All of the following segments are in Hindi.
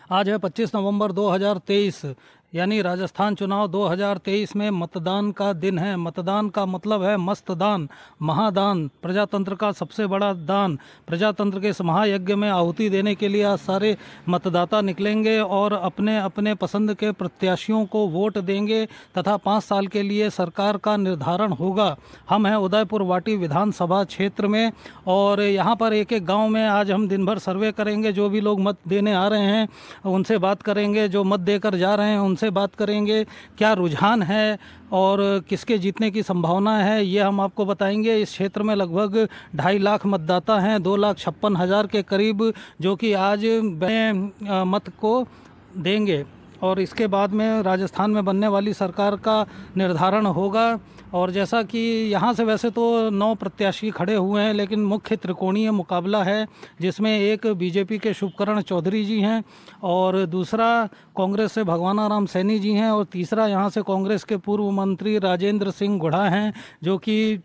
आज है 25 नवंबर 2023, यानी राजस्थान चुनाव 2023 में मतदान का दिन है। मतदान का मतलब है मस्त दान, महादान, प्रजातंत्र का सबसे बड़ा दान। प्रजातंत्र के इस महायज्ञ में आहुति देने के लिए आज सारे मतदाता निकलेंगे और अपने अपने पसंद के प्रत्याशियों को वोट देंगे तथा 5 साल के लिए सरकार का निर्धारण होगा। हम हैं उदयपुर वाटी विधानसभा क्षेत्र में और यहाँ पर एक एक गांव में आज हम दिन भर सर्वे करेंगे। जो भी लोग मत देने आ रहे हैं उनसे बात करेंगे, जो मत देकर जा रहे हैं उनसे बात करेंगे, क्या रुझान है और किसके जीतने की संभावना है, ये हम आपको बताएंगे। इस क्षेत्र में लगभग 2.5 लाख मतदाता हैं, 2,56,000 के करीब, जो कि आज मत को देंगे और इसके बाद में राजस्थान में बनने वाली सरकार का निर्धारण होगा। और जैसा कि यहाँ से वैसे तो 9 प्रत्याशी खड़े हुए हैं, लेकिन मुख्य त्रिकोणीय मुकाबला है जिसमें एक बीजेपी के शुभकरण चौधरी जी हैं और दूसरा कांग्रेस से भगवानाराम सैनी जी हैं और तीसरा यहाँ से कांग्रेस के पूर्व मंत्री राजेंद्र सिंह गुढ़ा हैं, जो कि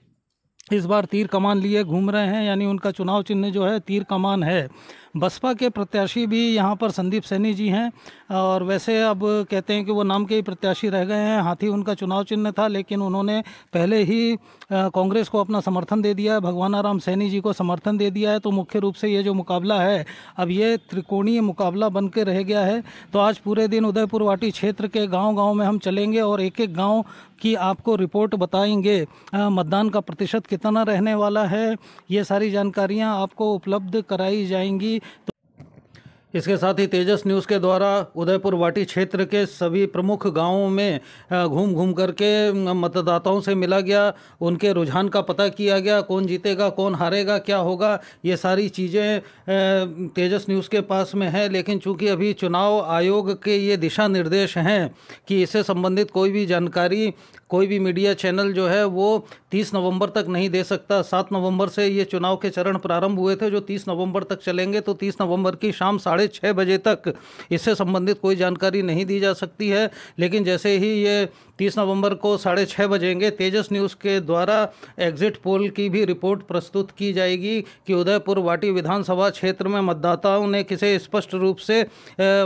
इस बार तीर कमान लिए घूम रहे हैं, यानी उनका चुनाव चिन्ह जो है तीर कमान है। बसपा के प्रत्याशी भी यहाँ पर संदीप सैनी जी हैं और वैसे अब कहते हैं कि वो नाम के ही प्रत्याशी रह गए हैं। हाथी उनका चुनाव चिन्ह था, लेकिन उन्होंने पहले ही कांग्रेस को अपना समर्थन दे दिया है, भगवानाराम सैनी जी को समर्थन दे दिया है। तो मुख्य रूप से ये जो मुकाबला है अब ये त्रिकोणीय मुकाबला बन के रह गया है। तो आज पूरे दिन उदयपुर वाटी क्षेत्र के गाँव-गाँव में हम चलेंगे और एक एक गाँव की आपको रिपोर्ट बताएंगे। मतदान का प्रतिशत कितना रहने वाला है, ये सारी जानकारियाँ आपको उपलब्ध कराई जाएंगी। इसके साथ ही तेजस न्यूज़ के द्वारा उदयपुर वाटी क्षेत्र के सभी प्रमुख गांवों में घूम घूम करके मतदाताओं से मिला गया, उनके रुझान का पता किया गया, कौन जीतेगा कौन हारेगा क्या होगा, ये सारी चीज़ें तेजस न्यूज़ के पास में है। लेकिन चूंकि अभी चुनाव आयोग के ये दिशा निर्देश हैं कि इससे संबंधित कोई भी जानकारी कोई भी मीडिया चैनल जो है वो 30 नवंबर तक नहीं दे सकता। 7 नवंबर से ये चुनाव के चरण प्रारंभ हुए थे जो 30 नवंबर तक चलेंगे, तो 30 नवंबर की शाम 6:30 बजे तक इससे संबंधित कोई जानकारी नहीं दी जा सकती है। लेकिन जैसे ही ये 30 नवंबर को 6:30 बजेंगे, तेजस न्यूज़ के द्वारा एग्जिट पोल की भी रिपोर्ट प्रस्तुत की जाएगी कि उदयपुर वाटी विधानसभा क्षेत्र में मतदाताओं ने किसे स्पष्ट रूप से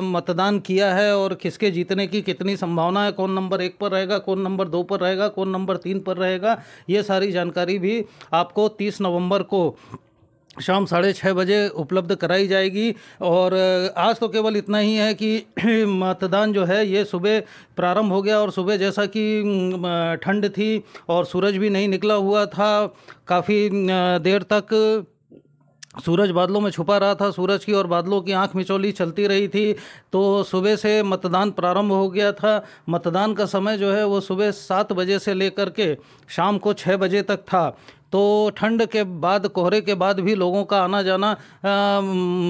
मतदान किया है और किसके जीतने की कितनी संभावना है, कौन नंबर 1 पर रहेगा, कौन नंबर 2 पर रहेगा, कौन नंबर 3 पर रहेगा। ये सारी जानकारी भी आपको 30 नवंबर को शाम 6:30 बजे उपलब्ध कराई जाएगी। और आज तो केवल इतना ही है कि मतदान जो है ये सुबह प्रारंभ हो गया और सुबह जैसा कि ठंड थी और सूरज भी नहीं निकला हुआ था, काफ़ी देर तक सूरज बादलों में छुपा रहा था, सूरज की और बादलों की आंख मिचौली चलती रही थी। तो सुबह से मतदान प्रारंभ हो गया था। मतदान का समय जो है वो सुबह 7 बजे से लेकर के शाम को 6 बजे तक था। तो ठंड के बाद, कोहरे के बाद भी लोगों का आना जाना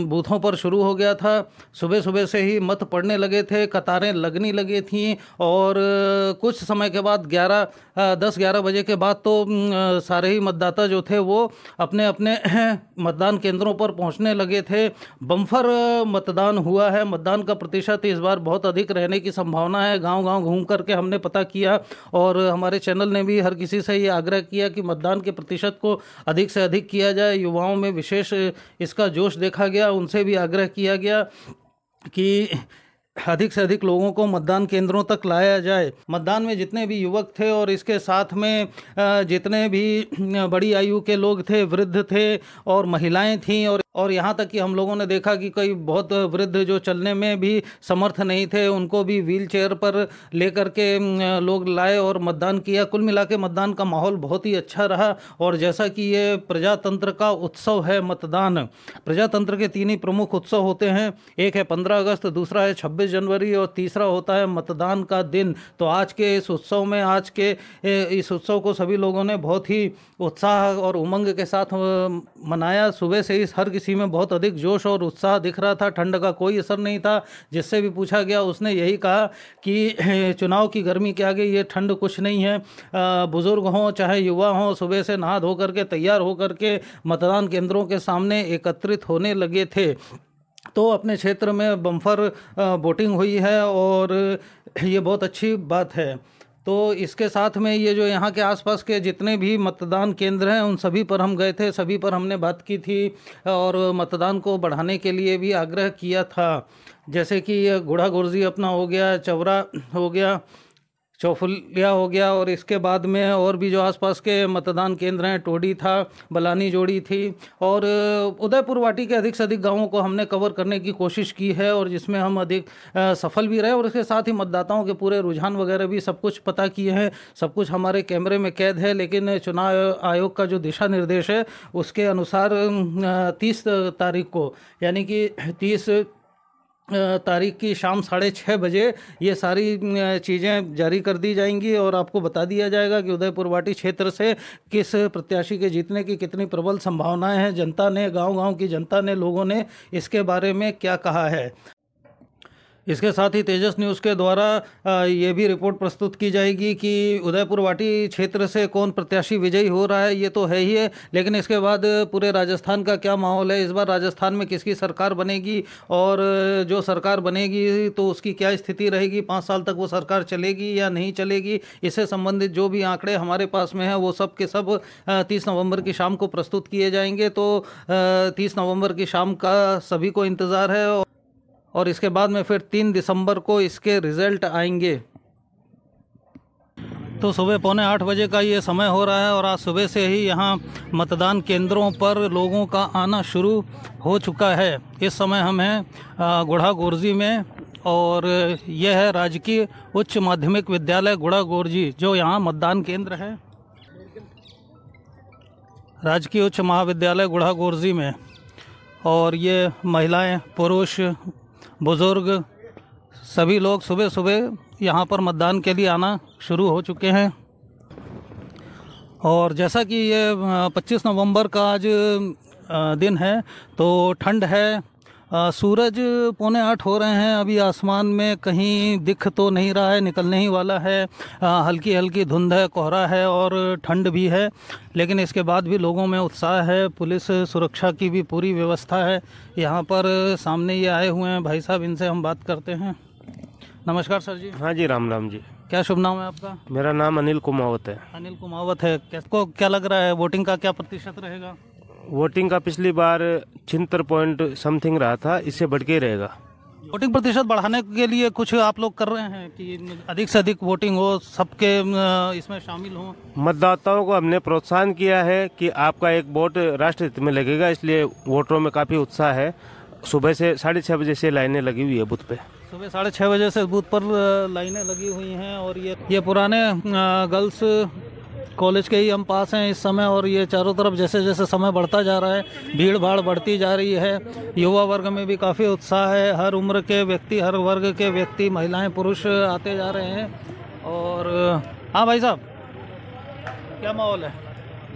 बूथों पर शुरू हो गया था। सुबह सुबह से ही मत पड़ने लगे थे, कतारें लगने लगी थीं और कुछ समय के बाद 10-11 बजे के बाद तो सारे ही मतदाता जो थे वो अपने अपने मतदान केंद्रों पर पहुंचने लगे थे। बम्फर मतदान हुआ है। मतदान का प्रतिशत इस बार बहुत अधिक रहने की संभावना है। गांव-गांव घूम करके हमने पता किया और हमारे चैनल ने भी हर किसी से ये आग्रह किया कि मतदान के प्रतिशत को अधिक से अधिक किया जाए। युवाओं में विशेष इसका जोश देखा गया, उनसे भी आग्रह किया गया कि अधिक से अधिक लोगों को मतदान केंद्रों तक लाया जाए। मतदान में जितने भी युवक थे और इसके साथ में जितने भी बड़ी आयु के लोग थे, वृद्ध थे और महिलाएं थीं और यहाँ तक कि हम लोगों ने देखा कि कई बहुत वृद्ध जो चलने में भी समर्थ नहीं थे, उनको भी व्हील चेयर पर लेकर के लोग लाए और मतदान किया। कुल मिला के मतदान का माहौल बहुत ही अच्छा रहा। और जैसा कि ये प्रजातंत्र का उत्सव है मतदान, प्रजातंत्र के 3 ही प्रमुख उत्सव होते हैं, एक है 15 अगस्त, दूसरा है 26 जनवरी और तीसरा होता है मतदान का दिन। तो आज के इस उत्सव को सभी लोगों ने बहुत ही उत्साह और उमंग के साथ मनाया। सुबह से ही हर किसी में बहुत अधिक जोश और उत्साह दिख रहा था। ठंड का कोई असर नहीं था। जिससे भी पूछा गया उसने यही कहा कि चुनाव की गर्मी के आगे ये ठंड कुछ नहीं है। बुजुर्ग हों चाहे युवा हों, सुबह से नहा धो करके तैयार होकर के मतदान केंद्रों के सामने एकत्रित होने लगे थे। तो अपने क्षेत्र में बम्फर वोटिंग हुई है और ये बहुत अच्छी बात है। तो इसके साथ में ये जो यहाँ के आसपास के जितने भी मतदान केंद्र हैं उन सभी पर हम गए थे, सभी पर हमने बात की थी और मतदान को बढ़ाने के लिए भी आग्रह किया था। जैसे कि ये गुढ़ा गुरजी अपना हो गया, चवरा हो गया, चौफुलिया हो गया, और इसके बाद में और भी जो आसपास के मतदान केंद्र हैं, टोडी था, बलानी जोड़ी थी, और उदयपुर वाटी के अधिक से अधिक गांवों को हमने कवर करने की कोशिश की है और जिसमें हम अधिक सफल भी रहे। और इसके साथ ही मतदाताओं के पूरे रुझान वगैरह भी सब कुछ पता किए हैं, सब कुछ हमारे कैमरे में कैद है। लेकिन चुनाव आयोग का जो दिशा निर्देश है उसके अनुसार 30 तारीख को, यानी कि 30 तारीख की शाम 6:30 बजे ये सारी चीज़ें जारी कर दी जाएंगी और आपको बता दिया जाएगा कि उदयपुर वाटी क्षेत्र से किस प्रत्याशी के जीतने की कितनी प्रबल संभावनाएं हैं। जनता ने, गांव-गांव की जनता ने, लोगों ने इसके बारे में क्या कहा है। इसके साथ ही तेजस न्यूज़ के द्वारा ये भी रिपोर्ट प्रस्तुत की जाएगी कि उदयपुर वाटी क्षेत्र से कौन प्रत्याशी विजयी हो रहा है, ये तो है ही है, लेकिन इसके बाद पूरे राजस्थान का क्या माहौल है, इस बार राजस्थान में किसकी सरकार बनेगी और जो सरकार बनेगी तो उसकी क्या स्थिति रहेगी, 5 साल तक वो सरकार चलेगी या नहीं चलेगी, इससे संबंधित जो भी आंकड़े हमारे पास में हैं वो सब के सब 30 नवंबर की शाम को प्रस्तुत किए जाएंगे। तो 30 नवंबर की शाम का सभी को इंतज़ार है और इसके बाद में फिर 3 दिसंबर को इसके रिज़ल्ट आएंगे। तो सुबह 7:45 बजे का ये समय हो रहा है और आज सुबह से ही यहाँ मतदान केंद्रों पर लोगों का आना शुरू हो चुका है। इस समय हम हैं गुढ़ा गोरजी में और यह है राजकीय उच्च माध्यमिक विद्यालय गुढ़ा गोरजी, जो यहाँ मतदान केंद्र है, राजकीय उच्च महाविद्यालय गुढ़ा गोरजी में। और ये महिलाएं, पुरुष, बुज़ुर्ग सभी लोग सुबह सुबह यहाँ पर मतदान के लिए आना शुरू हो चुके हैं। और जैसा कि ये 25 नवंबर का आज दिन है तो ठंड है, सूरज 7:45 हो रहे हैं, अभी आसमान में कहीं दिख तो नहीं रहा है, निकलने ही वाला है, हल्की हल्की धुंध है, कोहरा है और ठंड भी है, लेकिन इसके बाद भी लोगों में उत्साह है। पुलिस सुरक्षा की भी पूरी व्यवस्था है। यहाँ पर सामने ये आए हुए हैं भाई साहब, इनसे हम बात करते हैं। नमस्कार सर जी। हाँ जी, राम राम जी। क्या शुभ नाम है आपका? मेरा नाम अनिल कुमावत है। अनिल कुमावत है। किसको क्या लग रहा है वोटिंग का क्या प्रतिशत रहेगा? वोटिंग का पिछली बार 76 पॉइंट समथिंग रहा था, इससे बढ़ के ही रहेगा। वोटिंग प्रतिशत बढ़ाने के लिए कुछ आप लोग कर रहे हैं कि अधिक से अधिक वोटिंग हो, सबके इसमें शामिल हो? मतदाताओं को हमने प्रोत्साहन किया है कि आपका एक वोट राष्ट्र हित में लगेगा, इसलिए वोटरों में काफ़ी उत्साह है। सुबह से 6:30 बजे से लाइनें लगी हुई है बूथ पे। सुबह 6:30 बजे से बूथ पर लाइनें लगी हुई हैं और ये पुराने गर्ल्स कॉलेज के ही हम पास हैं इस समय, और ये चारों तरफ जैसे जैसे समय बढ़ता जा रहा है भीड़ भाड़ बढ़ती जा रही है। युवा वर्ग में भी काफ़ी उत्साह है, हर उम्र के व्यक्ति, हर वर्ग के व्यक्ति, महिलाएं, पुरुष आते जा रहे हैं। और हाँ भाई साहब, क्या माहौल है?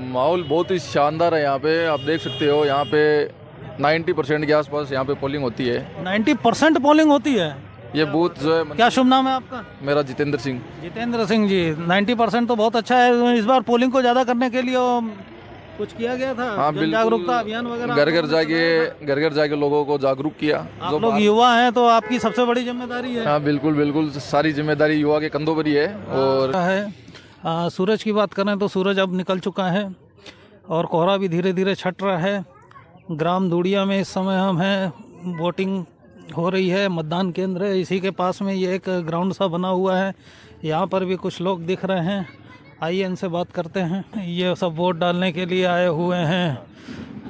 माहौल बहुत ही शानदार है। यहाँ पे आप देख सकते हो, यहाँ पे 90% के आसपास यहाँ पे पोलिंग होती है। 90% पोलिंग होती है? ये बूथ जो है। क्या शुभ नाम है आपका? मेरा जितेंद्र सिंह। जितेंद्र सिंह जी, 90% तो बहुत अच्छा है। इस बार पोलिंग को ज़्यादा करने के लिए कुछ किया गया था? हाँ, जागरूकता अभियान वगैरह? घर घर जाके लोगों को जागरूक किया। आप लोग युवा हैं तो आपकी सबसे बड़ी जिम्मेदारी है। हाँ बिल्कुल बिल्कुल, सारी जिम्मेदारी युवा के कंधों पर ही है। और सूरज की बात करें तो सूरज अब निकल चुका है और कोहरा भी धीरे धीरे छट रहा है। ग्राम दूड़िया में इस समय हम हैं, वोटिंग हो रही है, मतदान केंद्र है, इसी के पास में ये एक ग्राउंड सा बना हुआ है। यहाँ पर भी कुछ लोग दिख रहे हैं, आइए इनसे बात करते हैं। ये सब वोट डालने के लिए आए हुए हैं।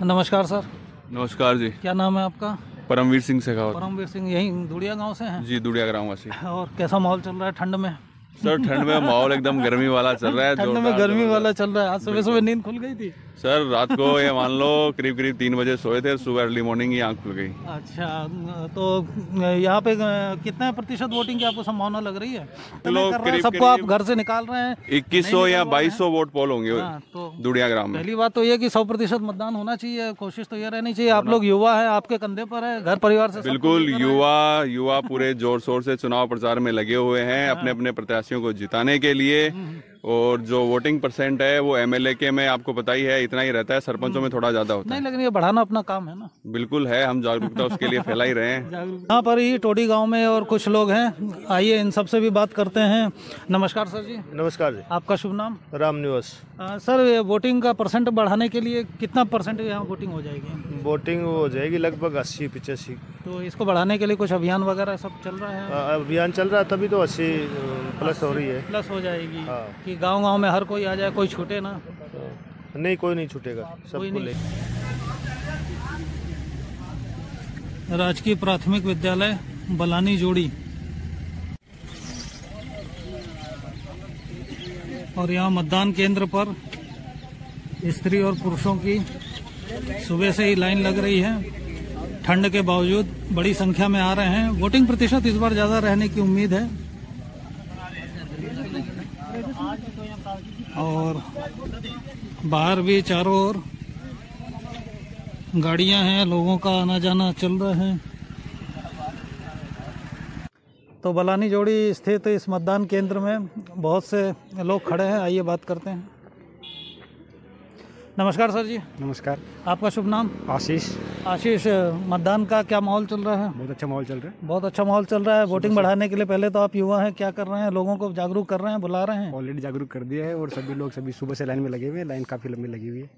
नमस्कार सर। नमस्कार जी। क्या नाम है आपका? परमवीर सिंह शेखावत। परमवीर सिंह, यहीं दूड़िया गांव से हैं? जी, दूड़िया ग्रामवासी। और कैसा माहौल चल रहा है ठंड में? सर ठंड में माहौल एकदम गर्मी वाला चल रहा है। ठंड में गर्मी वाला चल रहा है। आज सुबह सुबह नींद खुल गई थी? सर रात को ये मान लो करीब 3 बजे सोए थे, सुबह अर्ली मॉर्निंग ही आँख खुल गई। अच्छा, तो यहाँ पे कितने प्रतिशत वोटिंग की आपको संभावना लग रही है? सबको आप घर से निकाल रहे हैं? 2100 या 2200 वोट पोल होंगे तो दूड़िया ग्राम में। पहली बात तो ये कि 100% मतदान होना चाहिए, कोशिश तो ये रहनी चाहिए। आप लोग युवा है, आपके कंधे पर है, घर परिवार से बिल्कुल युवा पूरे जोर शोर से चुनाव प्रचार में लगे हुए हैं, अपने अपने प्रत्याशियों को जिताने के लिए। और जो वोटिंग परसेंट है वो एमएलए के में आपको पता ही है इतना ही रहता है, सरपंचों में थोड़ा ज्यादा होता नहीं, है। लेकिन ये बढ़ाना अपना काम है ना। बिल्कुल है, हम जागरूकता उसके लिए फैला ही रहे हैं। यहाँ पर ही टोडी गांव में और कुछ लोग हैं, आइए इन सबसे भी बात करते हैं। नमस्कार सर जी। नमस्कार जी। आपका शुभ नाम? राम निवास। सर, ये वोटिंग का परसेंट बढ़ाने के लिए कितना परसेंट यहाँ वोटिंग हो जाएगी? वोटिंग हो जाएगी लगभग 80-85। तो इसको बढ़ाने के लिए कुछ अभियान वगैरह सब चल रहा है? अभियान चल रहा तभी तो 80 प्लस हो रही है। प्लस हो जाएगी हाँ। कि गांव-गांव में हर कोई आ जाए, कोई छूटे ना? नहीं, कोई नहीं छूटेगा, कोई सबको नहीं। ले। राजकीय प्राथमिक विद्यालय बलानी जोड़ी, और यहाँ मतदान केंद्र पर स्त्री और पुरुषों की सुबह से ही लाइन लग रही है। ठंड के बावजूद बड़ी संख्या में आ रहे हैं। वोटिंग प्रतिशत इस बार ज्यादा रहने की उम्मीद है। और बाहर भी चारों ओर गाड़ियां हैं, लोगों का आना जाना चल रहा है। तो बलानी जोड़ी स्थित इस मतदान केंद्र में बहुत से लोग खड़े हैं, आइए बात करते हैं। नमस्कार सर जी। नमस्कार। आपका शुभ नाम? आशीष। आशीष, मतदान का क्या माहौल चल रहा है? बहुत अच्छा माहौल चल रहा है। बहुत अच्छा माहौल चल रहा है। वोटिंग बढ़ाने के लिए पहले तो आप युवा हैं, क्या कर रहे हैं? लोगों को जागरूक कर रहे हैं, बुला रहे हैं? ऑलरेडी जागरूक कर दिया है और सभी लोग सभी सुबह से लाइन में लगे हुए हैं। लाइन काफ़ी लंबी लगी हुई है।